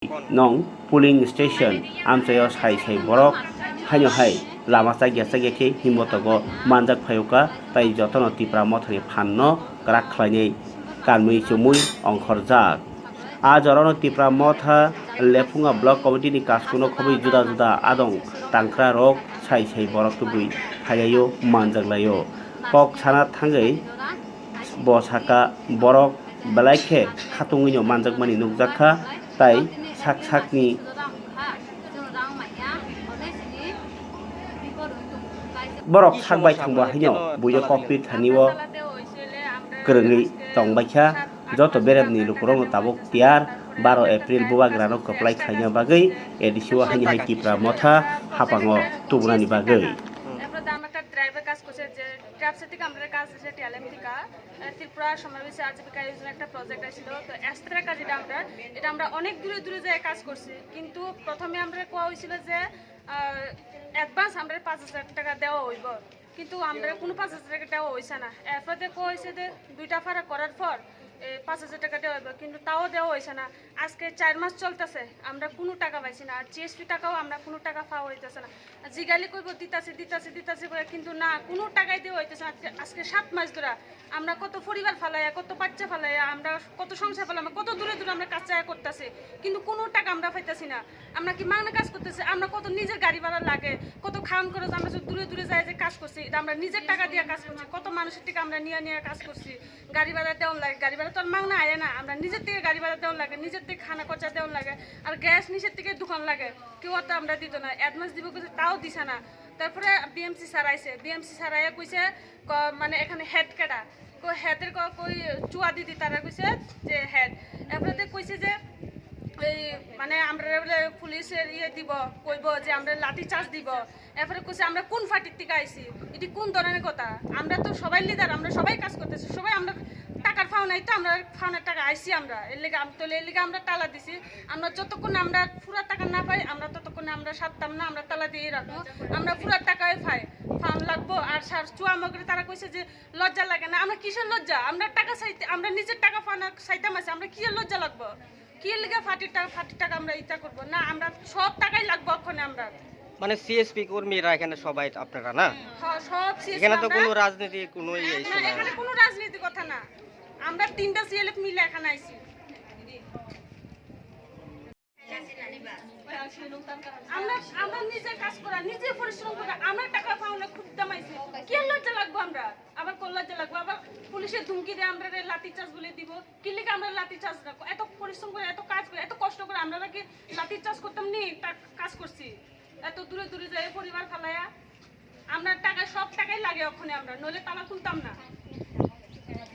nong polling station amchayo sai borok haino hai lama chagia ke himbotogo manjak phayoka tai jotono tipra mothoni phanno krak khlainai kanmui chumui ongkhorjak a jorano tipra motha lefunga block committee ni kaskuno khobi juda adong tangkra rok sai borok tubui phayayo manjaklayo kok sana thangai bo saka borok belaikhe khatungui no manjakmani nukjakha tai sakni borok sakbai thangba hino buyo kokpit thaniwo kwrwngui tongbaikha joto beremni lukurong tabuk tiar 12 April bubagrano koplai khaina bagui edisio hani hai tipra motha hapango tubunani bagui driver কাজ করছে যে ট্রাফসে থেকে আমরা কাজ দিয়েছে TLM থেকে ত্রিপুরা সমাবেশে আজীবিকা যোজনা একটা প্রজেক্ট আসছিল তো এস্ত্রা কাজ এটা আমরা অনেক দূরে যায় কাজ করছি কিন্তু প্রথমে আমরা কোয়া হয়েছিল যে অ্যাডভান্স আমরা 5,000 টাকা দেওয়া হইব কিন্তু আমরা কোনো 5,000 টাকা দেওয়া হয়েছে না এরপরে কোয়া হয়েছে যে 2টা ফাড়া করার পর 5,000 টাকা দেওয়া হইব কিন্তু তাও দেওয়া হয়েছে না আজকে 4 মাস চলতেছে আমরা কোনো টাকা পাইছি না আর জিএসপি টাকাও আমরা কোনো টাকা পাওয়া হইতেছে না জিগালি কইব দিতাছে কিন্তু না কোনো টাকাই দেওয়া হইতেছে না আজকে 7 মাস ধরে আমরা কত পরিবার ফালাইয়া কত বাচ্চা ফালাইয়া আমরা কত সংসার ফালাইয়া কত দূরে আমরা কাজ চায়া করতেছি কিন্তু কোনো টাকা আমরা পাইতেছি না আমরা কি মাগনা কাজ করতেছি আমরা কত নিজের গাড়ি ভাড়া লাগে কত খাওয়ান খরচ আমরা দূরে যাই যে কাজ করছি এটা আমরা নিজের টাকা দিয়ে কাজ করছি কত মানুষের টাকা আমরা নিয়ে কাজ করছি গাড়ি ভাড়া দেওয়ান লাগে গাড়ি ভাড়া তো আর মাগনা আয় না আমরা নিজের থেকে গাড়ি ভাড়া দেওয়ান লাগে নিজের থেকে খানা খরচা দেওয়ান লাগে আর গ্যাস নিজের থেকে দোকান লাগে কেউ তো আমরা দিত না অ্যাডভান্স দিব কিছু তাও দিছে না তারপরে বিএমসি স্যার আইছে বিএমসি স্যার আইয়া কইছে মানে এখানে হেড কাটা হেডের কই চুয়া দিদি তারা কইছে যে হেড এরপরে কইছে যে এই মানে আমরা পুলিশের দিব কইব যে আমরা লাঠি চার্জ দিব এরপরে কইছে আমরা কোন ফাটির থেকে আইছি এটি কোন ধরনের কথা আমরা তো সবাই লিডার আমরা সবাই কাজ করতেছি সবাই আমরা টাকার ফাউনাই তো আমরা ফাউনের টাকা আইছি আমরা এর লেগে আমরা তালা দিছি আমরা যতক্ষণ আমরা পুরা টাকা না পাই আমরা ততক্ষণে আমরা সারতাম না আমরা তালা দিয়ে রাখবো আমরা পুরা টাকায় ফাউন লাগবো আর চুয়া মগরে তারা কইছে যে লজ্জা লাগে না আমরা কিসের লজ্জা আমরা টাকা চাইতে আমরা নিজের টাকা ফাউন চাইতাম আছে আমরা কিসের লজ্জা লাগবো কি লেগে ফাটির টাকা আমরা ইটা করবো না আমরা সব টাকাই লাগবো ওখানে আমরা মানে সিএসপি কর্মীরা এখানে সবাই আপনারা না সব এখানে তো কোনো রাজনীতি কোনো এখানে কোনো রাজনীতি কথা না আমরা 3টা সিএলএফ মিলে এখানে আইছি আমরা নিজে কাজ করা নিজে পরিশ্রম করা আমরা টাকা পাওনা খুব দামাইছি কি লজ্জা লাগবো আমরা আবার কোন লজ্জা লাগবো আবার পুলিশের ধুমকি দিয়ে আমরা লাঠি চার্জ বলে দিব কি লিখে আমরা লাঠি চার্জ রাখবো এত পরিশ্রম করে এত কাজ করে এত কষ্ট করে আমরা কি লাঠি চার্জ করতাম নি কাজ করছি এত দূরে যায় পরিবার ফালাইয়া আমরা টাকা সব টাকাই লাগে ওখানে আমরা নইলে তালা খুলতাম না